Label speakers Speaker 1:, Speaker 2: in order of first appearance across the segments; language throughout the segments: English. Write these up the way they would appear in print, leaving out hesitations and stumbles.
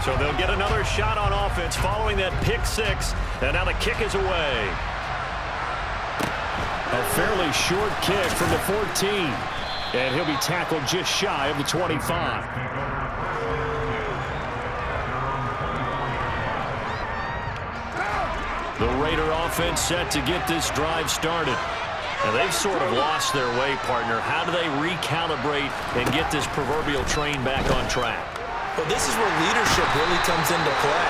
Speaker 1: So they'll get another shot on offense following that pick six. And now the kick is away. A fairly short kick from the 14. And he'll be tackled just shy of the 25. The Raider offense set to get this drive started. Now they've sort of lost their way, partner. How do they recalibrate and get this proverbial train back on track?
Speaker 2: Well, this is where leadership really comes into play.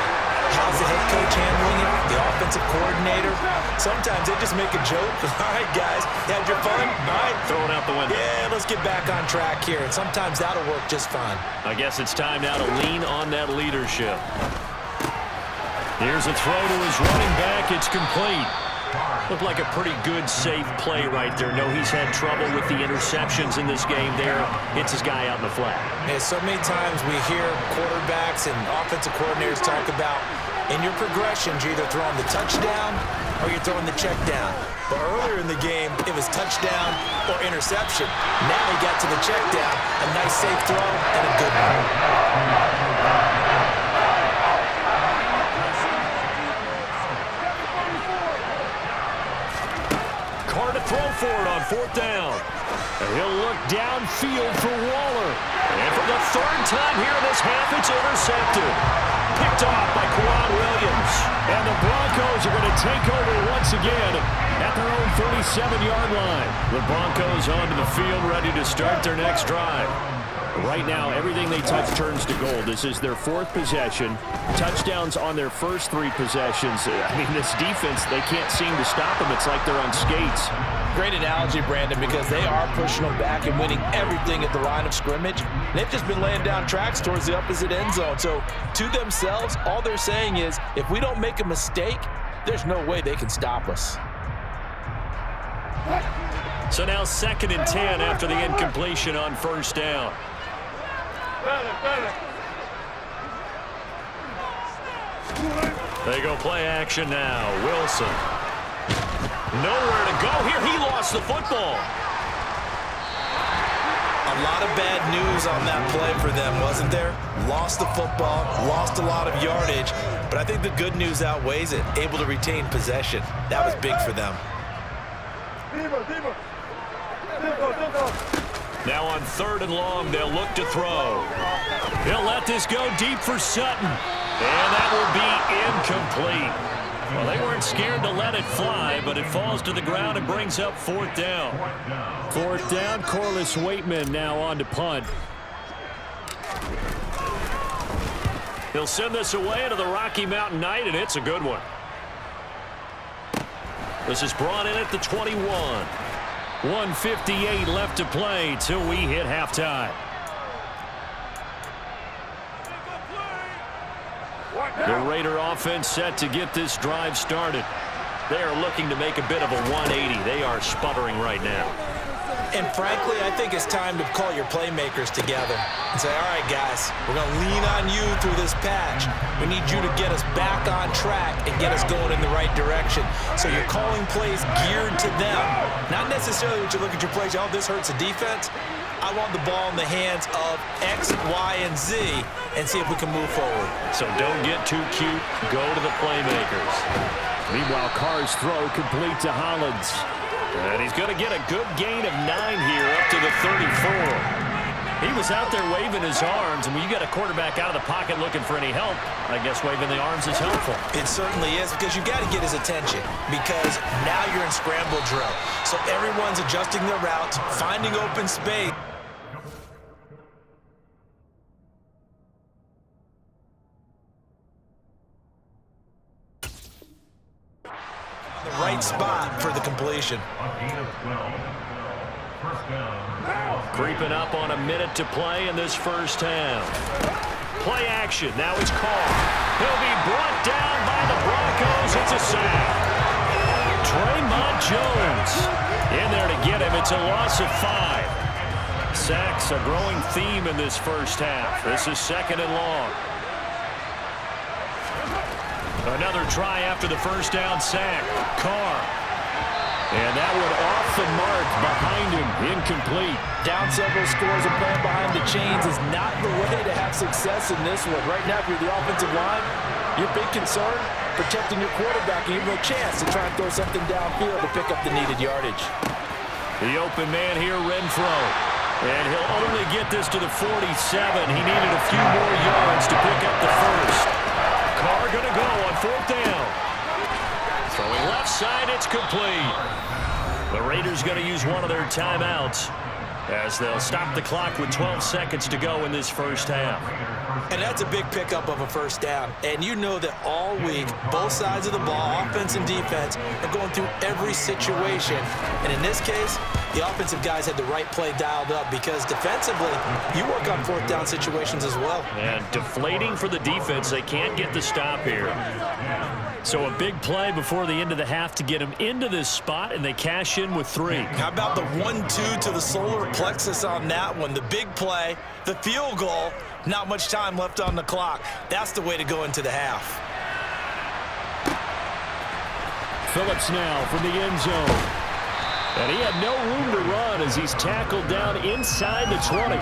Speaker 2: How's the head coach handling it? The offensive coordinator? Sometimes they just make a joke. All right, guys, you had your fun? All right.
Speaker 1: Throw it out the window.
Speaker 2: Yeah, let's get back on track here. And sometimes that'll work just fine.
Speaker 1: I guess it's time now to lean on that leadership. Here's a throw to his running back. It's complete. Looked like a pretty good, safe play right there. No, he's had trouble with the interceptions in this game there. Hits his guy out in the flat.
Speaker 2: Yeah, so many times we hear quarterbacks and offensive coordinators talk about in your progressions, you're either throwing the touchdown or you're throwing the check down. But earlier in the game, it was touchdown or interception. Now he got to the check down. A nice, safe throw and a good one.
Speaker 1: Throw for it on fourth down. And he'll look downfield for Waller. And for the third time here in this half, it's intercepted. Picked off by Kwan Williams. And the Broncos are going to take over once again at their own 47-yard line. The Broncos onto the field ready to start their next drive. Right now, everything they touch turns to gold. This is their fourth possession. Touchdowns on their first three possessions. I mean, this defense, they can't seem to stop them. It's like they're on skates.
Speaker 2: Great analogy, Brandon, because they are pushing them back and winning everything at the line of scrimmage. They've just been laying down tracks towards the opposite end zone. So, to themselves, all they're saying is, if we don't make a mistake, there's no way they can stop us.
Speaker 1: So now 2nd and 10 after the incompletion on first down. They go play action now. Wilson. Nowhere to go here. He lost the football.
Speaker 2: A lot of bad news on that play for them, wasn't there? Lost the football, lost a lot of yardage, but I think the good news outweighs it. Able to retain possession. That was big for them.
Speaker 1: Now on 3rd and long, they'll look to throw. He'll let this go deep for Sutton. And that will be incomplete. Well, they weren't scared to let it fly, but it falls to the ground and brings up 4th down. 4th down, Corliss Waitman now on to punt. He'll send this away to the Rocky Mountain Knight, and it's a good one. This is brought in at the 21. 1:58 left to play till we hit halftime. The Raider offense set to get this drive started. They are looking to make a bit of a 180. They are sputtering right now.
Speaker 2: And frankly, I think it's time to call your playmakers together and say, all right, guys, we're going to lean on you through this patch. We need you to get us back on track and get us going in the right direction. So you're calling plays geared to them. Not necessarily when you look at your plays, oh, this hurts the defense. I want the ball in the hands of X, Y, and Z and see if we can move forward.
Speaker 1: So don't get too cute. Go to the playmakers. Meanwhile, Carr's throw complete to Hollins. And he's going to get a good gain of 9 here up to the 34. He was out there waving his arms, and when you get a quarterback out of the pocket looking for any help, I guess waving the arms is helpful.
Speaker 2: It certainly is, because you got to get his attention, because now you're in scramble drill. So everyone's adjusting their routes, finding open space. The right spot for the completion.
Speaker 1: Creeping up on a minute to play in this first half. Play action. Now it's called. He'll be brought down by the Broncos. It's a sack. Draymond Jones in there to get him. It's a loss of 5. Sacks a growing theme in this first half. This is 2nd and long. Another try after the first down sack. Carr. And that one off off the mark, behind him, incomplete.
Speaker 2: Down several scores and playing behind the chains is not the way to have success in this one. Right now, if you're the offensive line, your big concern, protecting your quarterback and giving him a chance to try and throw something downfield to pick up the needed yardage.
Speaker 1: The open man here, Renfro. And he'll only get this to the 47. He needed a few more yards to pick up the first. Carr going to go on 4th down. Throwing left side, it's complete. The Raiders going to use one of their timeouts as they'll stop the clock with 12 seconds to go in this first half.
Speaker 2: And that's a big pickup of a first down. And you know that all week, both sides of the ball, offense and defense, are going through every situation. And in this case, the offensive guys had the right play dialed up because defensively, you work on 4th down situations as well.
Speaker 1: And deflating for the defense. They can't get the stop here. So a big play before the end of the half to get them into this spot, and they cash in with 3.
Speaker 2: How about the 1-2 to the solar plexus on that one? The big play, the field goal, not much time left on the clock. That's the way to go into the half.
Speaker 1: Phillips now from the end zone. And he had no room to run as he's tackled down inside the 20.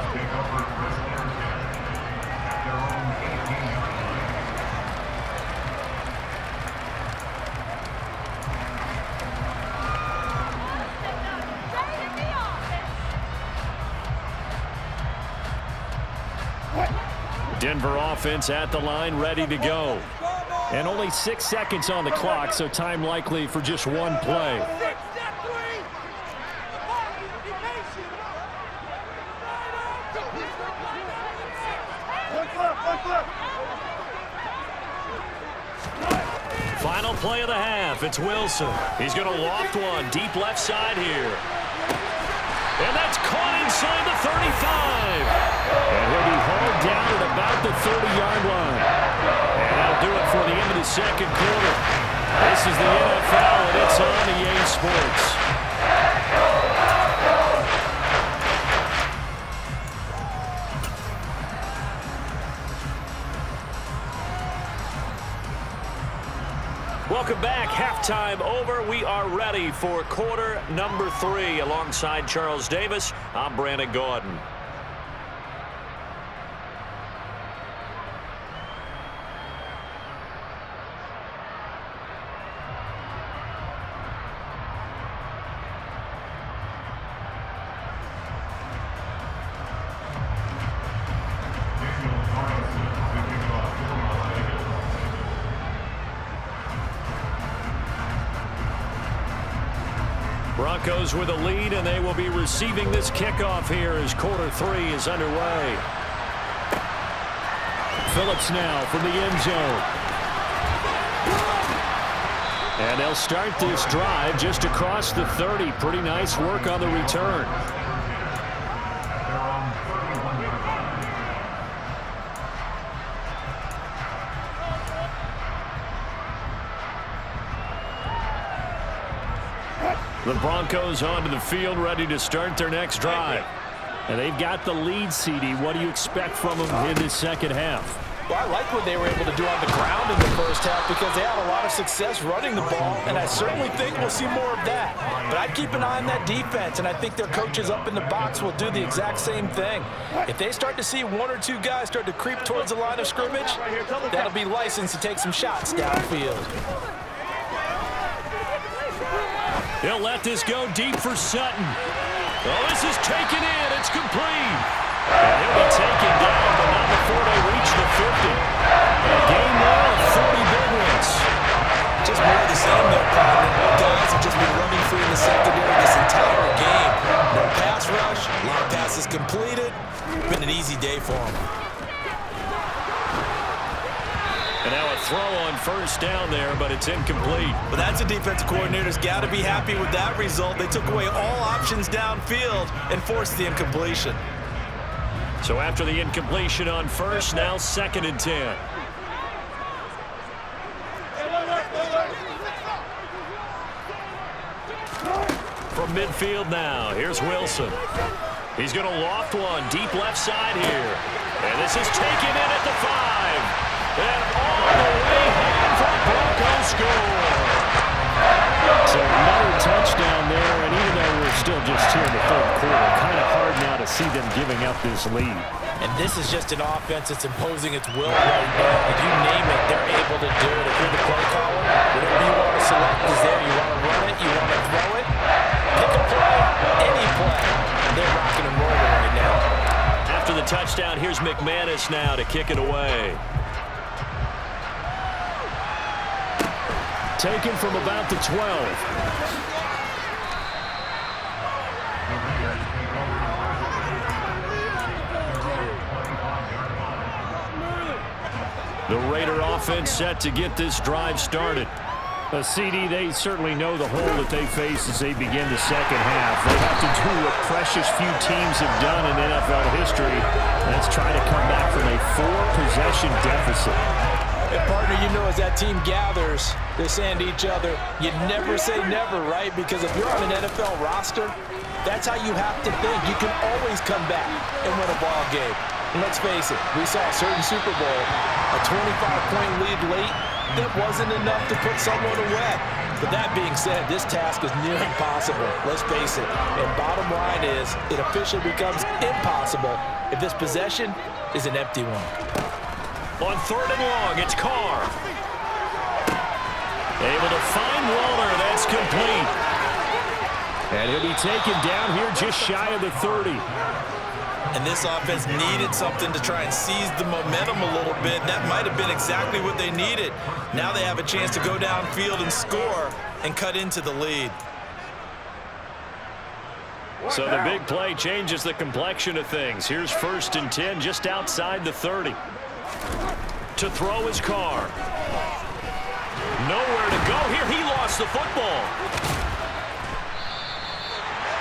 Speaker 1: Denver offense at the line, ready to go. And only 6 seconds on the clock, so time likely for just one play. Final play of the half, it's Wilson. He's going to loft one deep left side here. And that's caught inside the 35. And he'll be hauled down at about the 30-yard line. And that'll do it for the end of the second quarter. This is the NFL, and it's on EA Sports. Welcome back. Halftime over. We are ready for quarter number 3. Alongside Charles Davis, I'm Brandon Gordon. Broncos with a lead, and they will be receiving this kickoff here as quarter 3 is underway. Phillips now from the end zone. And they'll start this drive just across the 30. Pretty nice work on the return. The Broncos onto the field, ready to start their next drive. And they've got the lead, CD. What do you expect from them in this second half?
Speaker 2: Well, I like what they were able to do on the ground in the first half because they had a lot of success running the ball, and I certainly think we'll see more of that. But I'd keep an eye on that defense, and I think their coaches up in the box will do the exact same thing. If they start to see 1 or 2 guys start to creep towards the line of scrimmage, that'll be licensed to take some shots downfield.
Speaker 1: He'll let this go deep for Sutton. Oh, this is taken in. It's complete. And he'll be taken down, but not before they reach the 50. A game there of 30 big ones.
Speaker 2: Just more of the same there, partner. Guys have just been running free in the secondary this entire game. No pass rush, a lot of passes completed. Been an easy day for them.
Speaker 1: And now a throw on first down there, but it's incomplete.
Speaker 2: But that's a defensive coordinator's got to be happy with that result. They took away all options downfield and forced the incompletion.
Speaker 1: So after the incompletion on first, now 2nd and 10. From midfield now, here's Wilson. He's going to loft one deep left side here. And this is taken in at the 5. And all the way home for Broncos score. So another touchdown there, and even though we're see them giving up this lead.
Speaker 2: And this is just an offense that's imposing its will right now. You name it, they're able to do it. If you're the play caller, whatever you want to select is there. You want to run it, you want to throw it, pick a play, any play. They're rocking and rolling right now.
Speaker 1: After the touchdown, here's McManus now to kick it away. Taken from about the 12. The Raider offense set to get this drive started. CD, they certainly know the hole that they face as they begin the second half. They have to do what precious few teams have done in NFL history. That's try to come back from a 4-possession deficit.
Speaker 2: And partner, you know, as that team gathers, they're saying to each other, you never say never, right? Because if you're on an NFL roster, that's how you have to think. You can always come back and win a ball game. And let's face it, we saw a certain Super Bowl, a 25-point lead late, that wasn't enough to put someone away. But that being said, this task is near impossible. Let's face it. And bottom line is, it officially becomes impossible if this possession is an empty one.
Speaker 1: On 3rd and long, it's Carr. Able to find Waller. That's complete. And he'll be taken down here just shy of the 30.
Speaker 2: And this offense needed something to try and seize the momentum a little bit. That might have been exactly what they needed. Now they have a chance to go downfield and score and cut into the lead.
Speaker 1: So the big play changes the complexion of things. Here's 1st and 10 just outside the 30. To throw his Carr. Nowhere to go here. He lost the football.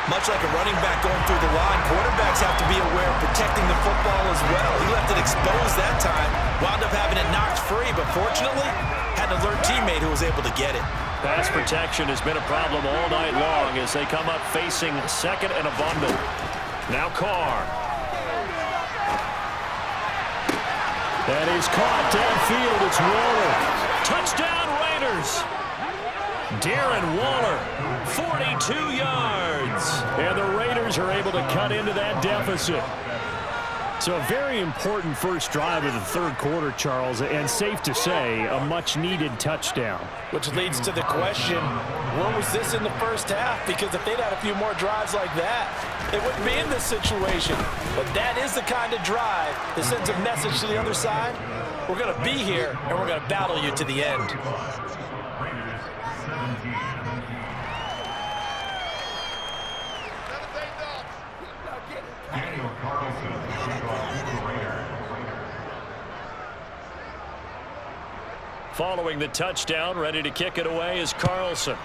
Speaker 2: Much like a running back going through the line, quarterbacks have to be aware of protecting the football as well. He left it exposed that time, wound up having it knocked free, but fortunately, had an alert teammate who was able to get it.
Speaker 1: Pass protection has been a problem all night long as they come up facing 2nd and abundant. Now Carr. That is caught downfield. It's Waller. Touchdown Raiders. Darren Waller, 42 yards. And the Raiders are able to cut into that deficit. So a very important first drive of the 3rd quarter, Charles, and safe to say, a much-needed touchdown.
Speaker 2: Which leads to the question, where was this in the first half? Because if they'd had a few more drives like that, they wouldn't be in this situation. But that is the kind of drive that sends a message to the other side. We're going to be here, and we're going to battle you to the end.
Speaker 1: Following the touchdown, ready to kick it away is Carlson.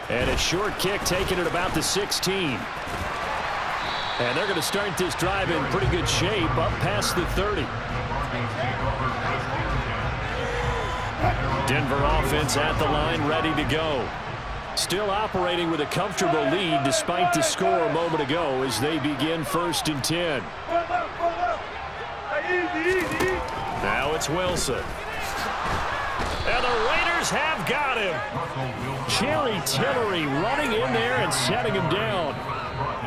Speaker 1: And a short kick taken at about the 16. And they're going to start this drive in pretty good shape up past the 30. Denver offense at the line, ready to go. Still operating with a comfortable lead despite the score a moment ago as they begin 1st and 10. Now it's Wilson. And the Raiders have got him. Jerry Tillery running in there and setting him down.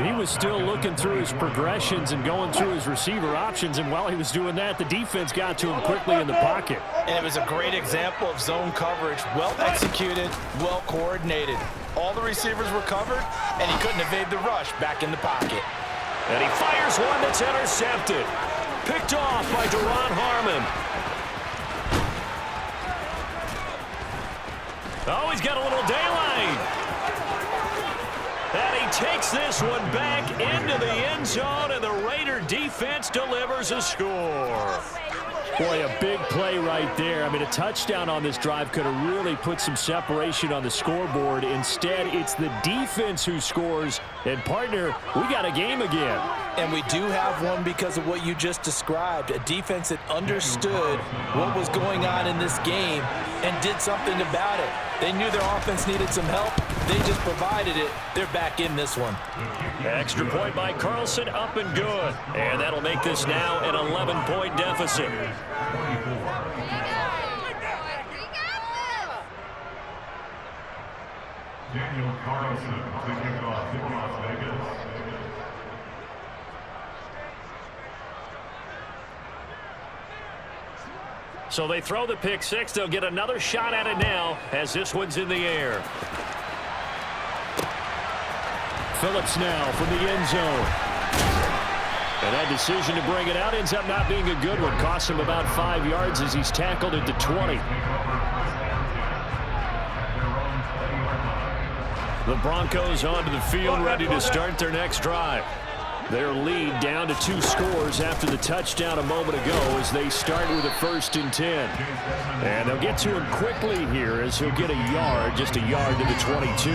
Speaker 1: He was still looking through his progressions and going through his receiver options, and while he was doing that, the defense got to him quickly in the pocket.
Speaker 2: And it was a great example of zone coverage. Well executed, well coordinated. All the receivers were covered, and he couldn't evade the rush back in the pocket.
Speaker 1: And he fires one that's intercepted. Picked off by Duron Harmon. Oh, he's got a little daylight. And he takes this one back into the end zone, and the Raider defense delivers a score. Boy, a big play right there. I mean, a touchdown on this drive could have really put some separation on the scoreboard. Instead, it's the defense who scores. And, partner, we got a game again.
Speaker 2: And we do have one because of what you just described. A defense that understood what was going on in this game and did something about it. They knew their offense needed some help. They just provided it. They're back in this one.
Speaker 1: Extra point by Carlson, up and good. And that'll make this now an 11-point deficit. So they throw the pick six. They'll get another shot at it now as this one's in the air. Phillips now from the end zone. And that decision to bring it out ends up not being a good one. Costs him about 5 yards as he's tackled at the 20. The Broncos onto the field, ready to start their next drive. Their lead down to 2 scores after the touchdown a moment ago as they start with a 1st and 10. And they'll get to him quickly here as he'll get a yard, just a yard to the 22.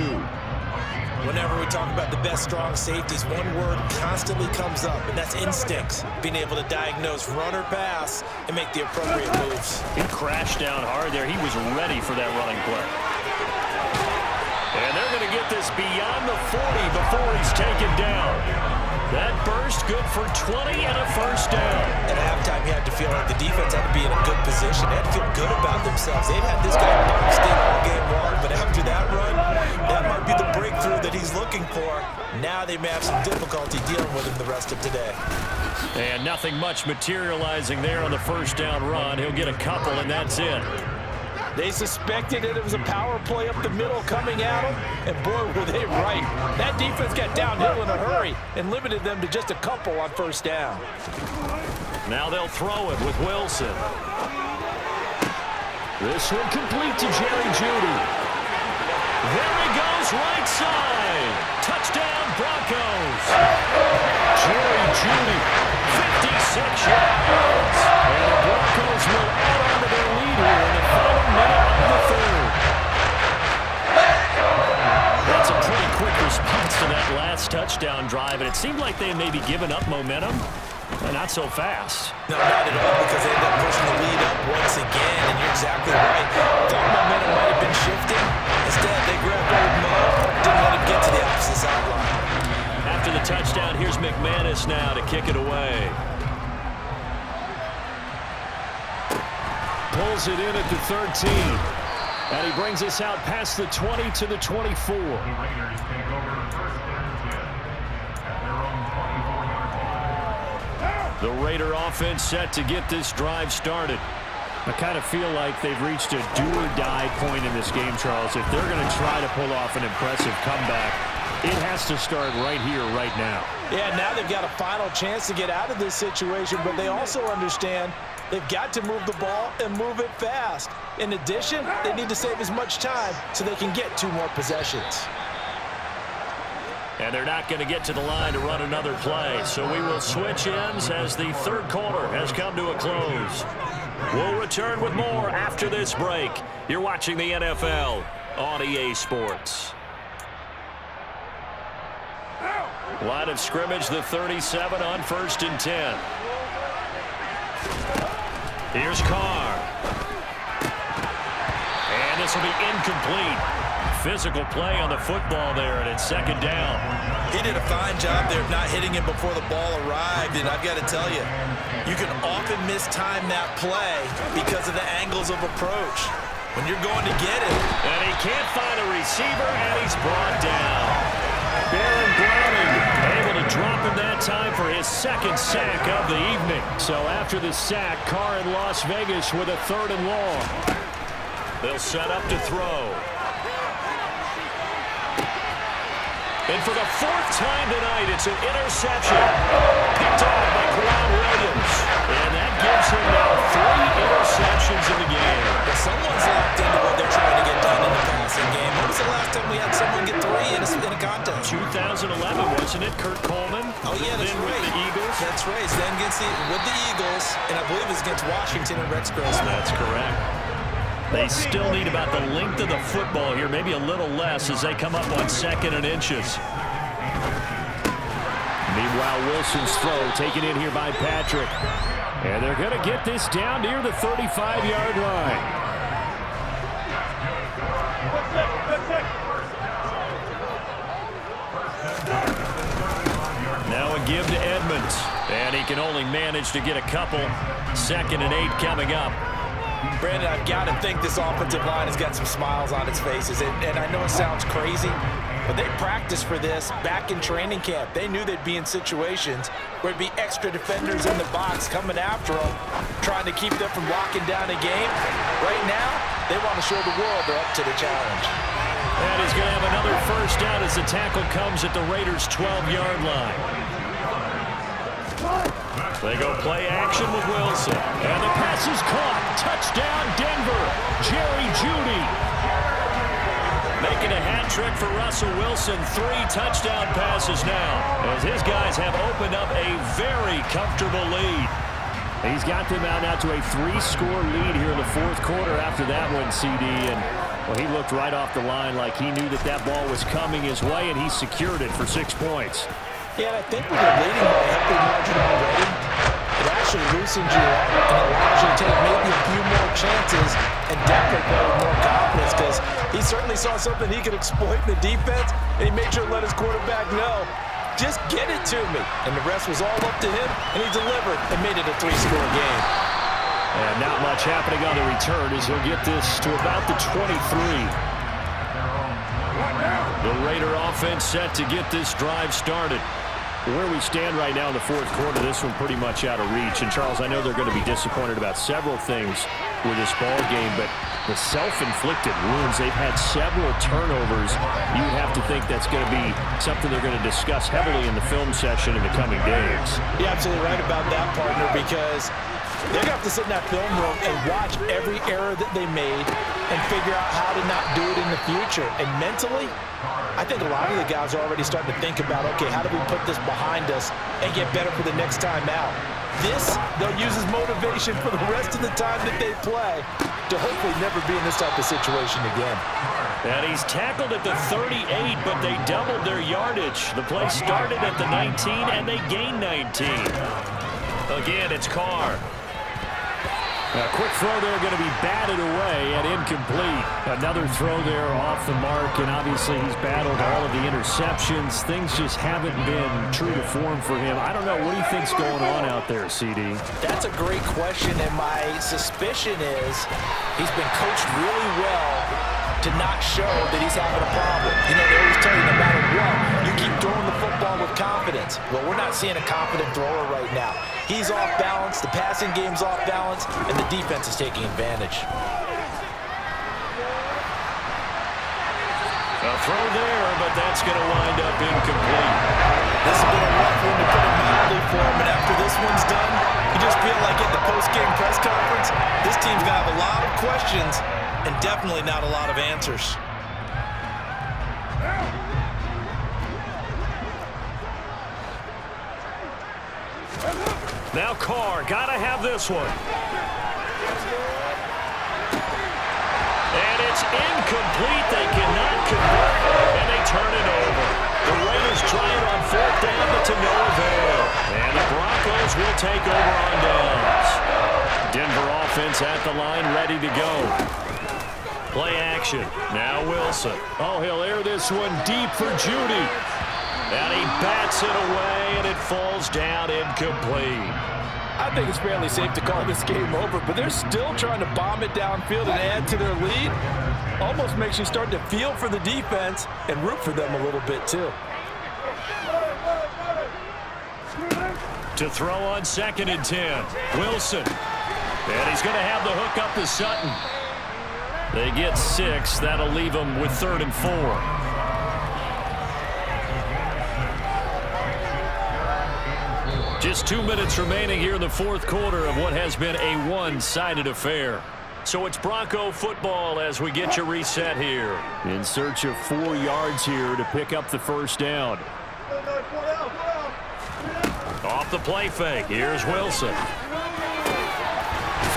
Speaker 2: Whenever we talk about the best strong safeties, one word constantly comes up, and that's instincts. Being able to diagnose run or pass and make the appropriate moves.
Speaker 1: He crashed down hard there. He was ready for that running play. And they're going to get this beyond the 40 before he's taken down. That burst good for 20 and a 1st down.
Speaker 2: At halftime, you had to feel like the defense had to be in a good position. They had to feel good about themselves. They'd had this guy boxed in all game long, but after that run, that might be the breakthrough that he's looking for. Now they may have some difficulty dealing with him the rest of today.
Speaker 1: And nothing much materializing there on the 1st down run. He'll get a couple, and that's it.
Speaker 2: They suspected that it was a power play up the middle coming at them, and boy, were they right. That defense got downhill in a hurry and limited them to just a couple on 1st down.
Speaker 1: Now they'll throw it with Wilson. This one complete to Jerry Jeudy. There he goes, right side. Touchdown, Broncos. Jerry Jeudy, 56 yards. And the Broncos will add on to their lead here in the final minute of the 3rd. That's a pretty quick response to that last touchdown drive, and it seemed like they may be giving up momentum. Not so fast.
Speaker 2: No, not at all, because they ended up pushing the lead up once again, and you're exactly right. Thought momentum might have been shifting. Instead, they grabbed old Mo, didn't let him get to the opposite sideline.
Speaker 1: After the touchdown, here's McManus now to kick it away. Pulls it in at the 13. And he brings us out past the 20 to the 24. The Raider offense set to get this drive started. I kind of feel like they've reached a do-or-die point in this game, Charles. If they're going to try to pull off an impressive comeback, it has to start right here, right now.
Speaker 2: Yeah, now they've got a final chance to get out of this situation, but they also understand they've got to move the ball and move it fast. In addition, they need to save as much time so they can get 2 more possessions.
Speaker 1: And they're not going to get to the line to run another play. So we will switch ends as the 3rd quarter has come to a close. We'll return with more after this break. You're watching the NFL on EA Sports. Line of scrimmage, the 37 on 1st and 10. Here's Carr. And this will be incomplete. Physical play on the football there, and it's 2nd down.
Speaker 2: He did a fine job there of not hitting him before the ball arrived, and I've got to tell you, you can often mistime that play because of the angles of approach. When you're going to get it.
Speaker 1: And he can't find a receiver, and he's brought down. Baron Browning able to drop him that time for his 2nd sack of the evening. So after the sack, Carr in Las Vegas with a 3rd and long. They'll set up to throw. And for the 4th time tonight, it's an interception. Picked off by Quan Williams. And that gives him now 3 interceptions in the game.
Speaker 2: Well, someone's locked into what they're trying to get done in the passing game. When was the last time we had someone get 3 in a contest?
Speaker 1: 2011, wasn't it? Kurt Coleman.
Speaker 2: Oh, yeah, that's
Speaker 1: then
Speaker 2: right.
Speaker 1: With the Eagles.
Speaker 2: That's right. Then with the Eagles, and I believe it was against Washington and Rex Grossman.
Speaker 1: That's correct. They still need about the length of the football here, maybe a little less as they come up on 2nd and inches. Meanwhile, Wilson's throw taken in here by Patrick. And they're going to get this down near the 35-yard line. Now a give to Edmonds. And he can only manage to get a couple. 2nd and 8 coming up.
Speaker 2: Brandon, I've got to think this offensive line has got some smiles on its faces. And I know it sounds crazy, but they practiced for this back in training camp. They knew they'd be in situations where it'd be extra defenders in the box coming after them, trying to keep them from locking down a game. Right now, they want to show the world they're up to the challenge.
Speaker 1: And he's going to have another first down as the tackle comes at the Raiders' 12-yard line. They go play action with Wilson. And the pass is caught. Touchdown, Denver. Jerry Jeudy. Making a hat trick for Russell Wilson. 3 touchdown passes now, as his guys have opened up a very comfortable lead. He's got them out now to a 3-score lead here in the fourth quarter after that one, CD. And well, he looked right off the line like he knew that that ball was coming his way, and he secured it for 6 points.
Speaker 2: Yeah, I think when you're leading by a healthy margin already, it actually loosens you up and allows you to take maybe a few more chances and definitely play with more confidence, because he certainly saw something he could exploit in the defense, and he made sure to let his quarterback know, just get it to me. And the rest was all up to him, and he delivered and made it a 3-score game.
Speaker 1: And not much happening on the return as he'll get this to about the 23. The Raider offense set to get this drive started. Where we stand right now in the fourth quarter, this one pretty much out of reach. And, Charles, I know they're going to be disappointed about several things with this ball game, but the self-inflicted wounds, they've had several turnovers. You would have to think that's going to be something they're going to discuss heavily in the film session in the coming days.
Speaker 2: You're absolutely right about that, partner, because they're going to have to sit in that film room and watch every error that they made and figure out how to not do it in the future. And mentally, I think a lot of the guys are already starting to think about, okay, how do we put this behind us and get better for the next time out? This, they'll use as motivation for the rest of the time that they play to hopefully never be in this type of situation again.
Speaker 1: And he's tackled at the 38, but they doubled their yardage. The play started at the 19, and they gained 19. Again, it's Carr. A quick throw there going to be batted away and incomplete. Another throw there off the mark, and obviously he's battled all of the interceptions. Things just haven't been true to form for him. I don't know. What do you think's going on out there, CD?
Speaker 2: That's a great question, and my suspicion is he's been coached really well to not show that he's having a problem. You know, they always tell you no matter what, you keep throwing the football with confidence. Well, we're not seeing a confident thrower right now. He's off balance, the passing game's off balance, and the defense is taking advantage.
Speaker 1: A throw there, but that's going to wind up incomplete.
Speaker 2: This has been a rough one to put it mildly for him, and after this one's done, you just feel like at the post-game press conference, this team's going to have a lot of questions and definitely not a lot of answers.
Speaker 1: Now Carr, gotta have this one. And it's incomplete. They cannot convert, and they turn it over. The Raiders try it on 4th down, but to no avail. And the Broncos will take over on downs. Denver offense at the line, ready to go. Play action. Now Wilson. Oh, he'll air this one deep for Jeudy. And he bats it away, and it falls down incomplete.
Speaker 2: I think it's fairly safe to call this game over, but they're still trying to bomb it downfield and add to their lead. Almost makes you start to feel for the defense and root for them a little bit, too.
Speaker 1: To throw on 2nd and 10. Wilson. And he's going to have the hook up to Sutton. They get 6. That'll leave them with 3rd and 4. Just 2 minutes remaining here in the fourth quarter of what has been a one-sided affair. So it's Bronco football as we get you reset here. In search of 4 yards here to pick up the first down. Off the play fake, here's Wilson.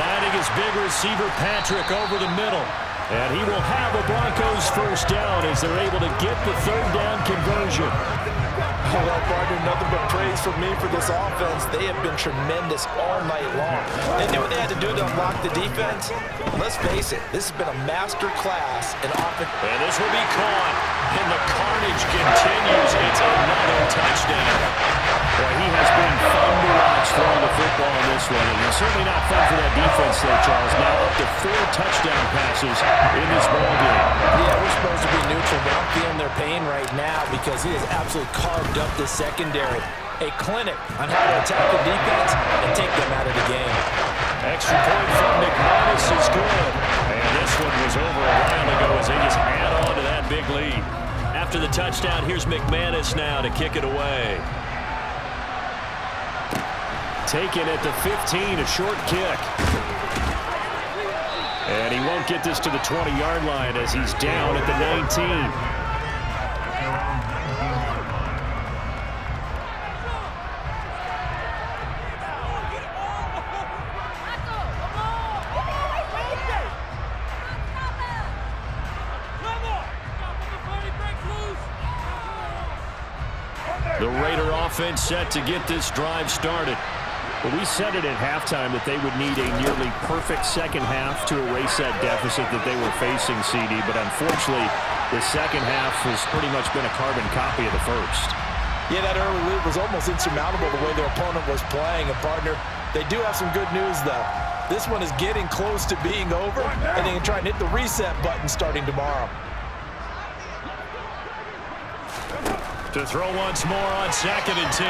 Speaker 1: Finding his big receiver Patrick over the middle. And he will have a Broncos first down as they're able to get the 3rd down conversion.
Speaker 2: Well, partner, nothing but praise from me for this offense. They have been tremendous all night long. They knew what they had to do to unlock the defense. And let's face it, this has been a master class in offense.
Speaker 1: And this will be caught, and the carnage continues. It's another touchdown. Boy, he has been fun to watch yards throwing the football in this one. And certainly not fun for that defense there, Charles. Now up to 4 touchdown passes in this ball game.
Speaker 2: Yeah, we're supposed to be neutral, but I'm feeling their pain right now because he has absolutely carved up the secondary. A clinic on how to attack the defense and take them out of the game.
Speaker 1: Extra point from McManus is good. And this one was over a while ago as they just add on to that big lead. After the touchdown, here's McManus now to kick it away. Taken at the 15, a short kick. And he won't get this to the 20-yard line as he's down at the 19. The Raider offense set to get this drive started. Well, we said it at halftime that they would need a nearly perfect second half to erase that deficit that they were facing, CD. But unfortunately, the second half has pretty much been a carbon copy of the first.
Speaker 2: Yeah, that early lead was almost insurmountable the way their opponent was playing. And, partner, they do have some good news, though. This one is getting close to being over, and they can try and hit the reset button starting tomorrow.
Speaker 1: To throw once more on 2nd and 10.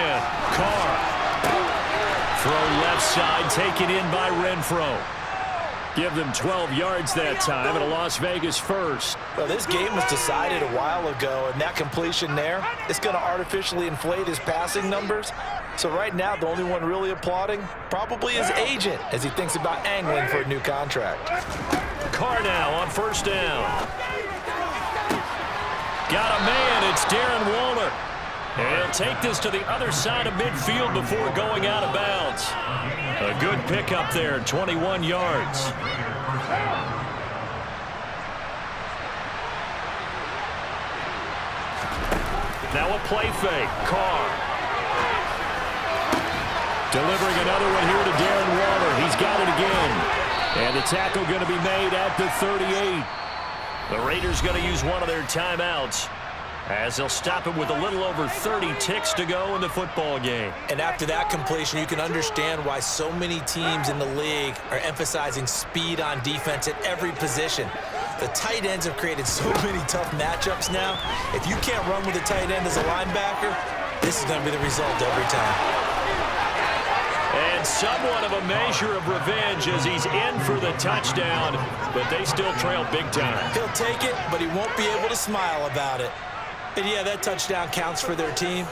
Speaker 1: Carr. Throw left side, taken in by Renfro. Give them 12 yards that time, and a Las Vegas first.
Speaker 2: Well, this game was decided a while ago, and that completion there is going to artificially inflate his passing numbers. So right now, the only one really applauding probably his agent as he thinks about angling for a new contract.
Speaker 1: Carr now on 1st down. Got a man, it's Darren Waller. And he'll take this to the other side of midfield before going out of bounds. A good pickup there, 21 yards. Now a play fake, Carr. Delivering another one here to Darren Waller. He's got it again. And the tackle going to be made at the 38. The Raiders going to use one of their timeouts as they'll stop him with a little over 30 ticks to go in the football game.
Speaker 2: And after that completion, you can understand why so many teams in the league are emphasizing speed on defense at every position. The tight ends have created so many tough matchups now. If you can't run with a tight end as a linebacker, this is going to be the result every time.
Speaker 1: And somewhat of a measure of revenge as he's in for the touchdown, but they still trail big time.
Speaker 2: He'll take it, but he won't be able to smile about it. And yeah, that touchdown counts for their team,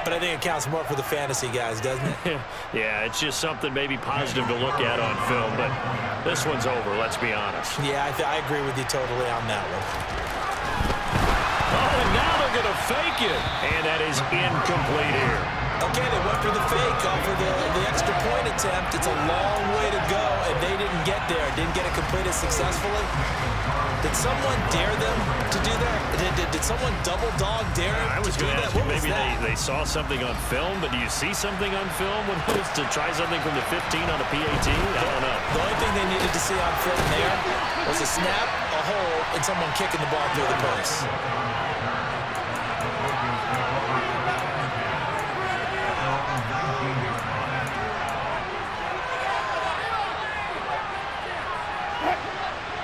Speaker 2: but I think it counts more for the fantasy guys, doesn't it?
Speaker 1: Yeah, it's just something maybe positive to look at on film, but this one's over, let's be honest.
Speaker 2: Yeah, I agree with you totally on that one.
Speaker 1: Oh, and now they're going to fake it, and that is incomplete here.
Speaker 2: Okay, they went for the fake off of the extra point attempt. It's a long way to go, and they didn't get there. Didn't get it completed successfully. Did someone dare them to do that? Did someone double dog dare them
Speaker 1: I was
Speaker 2: to do
Speaker 1: going to
Speaker 2: that?
Speaker 1: ask you,
Speaker 2: What was
Speaker 1: maybe
Speaker 2: that?
Speaker 1: they saw something on film, but do you see something on film when it was to try something from the 15 on a PAT? I don't know.
Speaker 2: The only thing they needed to see on film there was a snap, a hole, and someone kicking the ball through the post.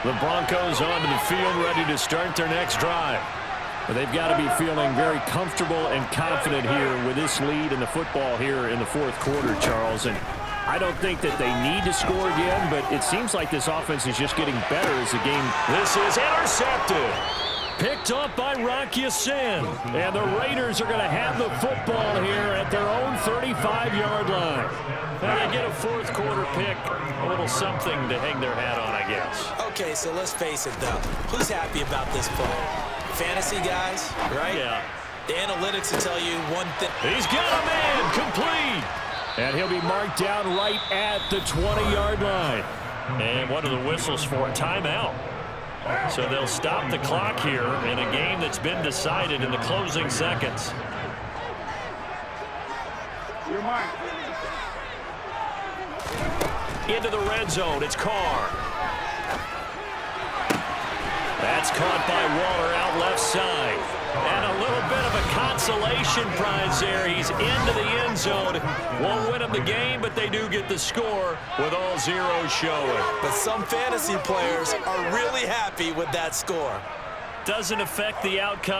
Speaker 1: The Broncos onto the field, ready to start their next drive. But they've got to be feeling very comfortable and confident here with this lead in the football here in the 4th quarter, Charles. And I don't think that they need to score again, but it seems like this offense is just getting better as the game. This is intercepted. Picked up by Rock Ya-Sin. And the Raiders are going to have the football here at their own 35-yard line. And they get a 4th quarter pick, a little something to hang their hat on, I guess.
Speaker 2: Okay, so let's face it, though. Who's happy about this play? Fantasy guys, right?
Speaker 1: Yeah.
Speaker 2: The analytics will tell you one thing.
Speaker 1: He's got a man, complete. And he'll be marked down right at the 20-yard line. And what are the whistles for? Timeout. So they'll stop the clock here in a game that's been decided in the closing seconds. Into the red zone, it's Carr. That's caught by Waller out left side. And a little bit of a consolation prize there. He's into the end zone. Won't win them the game, but they do get the score with all zeros showing.
Speaker 2: But some fantasy players are really happy with that score.
Speaker 1: Doesn't affect the outcome.